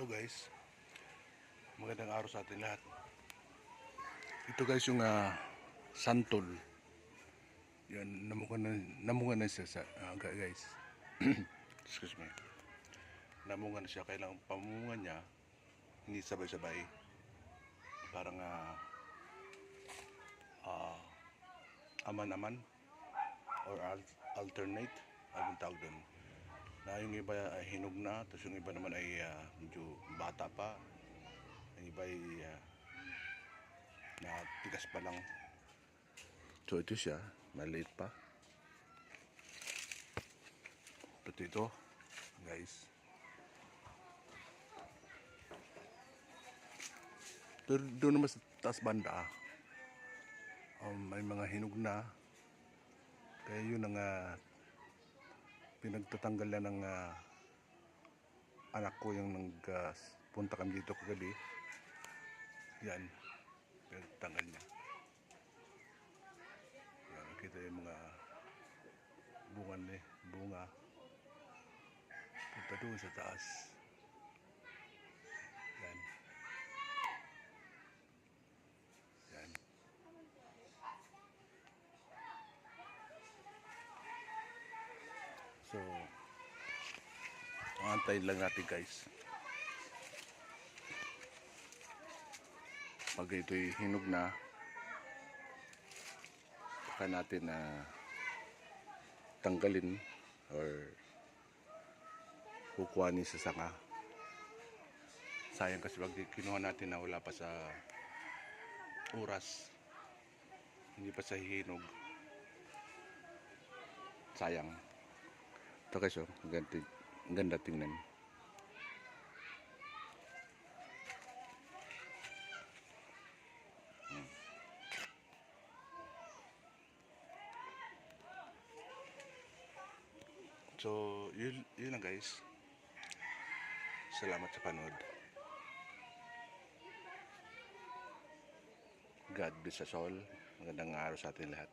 Hello guys, magandang araw sa atin lahat. Ito guys yung santol. Yan, namunga na siya sa, guys. Excuse me. Namunga na siya, kailangan pamunga niya, hindi sabay-sabay. Parang aman-aman or alternate, anong tawag doon. Na yung iba ay hinog na, tapos yung iba naman ay medyo bata pa, yung iba ay natigas pa lang. So ito siya, maliit pa. Pati ito guys, doon naman sa taas banda may mga hinog na, kaya yun ang pinagtatanggal na ng anak ko yung punta kami dito kagabi. Yan, pinagtatanggal niya. Yan, nakita yung mga bunga punta doon sa taas. Yan. Yan. So antayin lang natin guys. Pag ito'y hinog na, baka natin tanggalin or kukuhanin sa sanga. Sayang kasi pag kinuha natin na wala pa sa oras, hindi pa sa hinog, sayang. Ito guys, ang ganda tingnan. So yun lang guys. Salamat sa panood. God bless us all. Magandang araw sa atin lahat.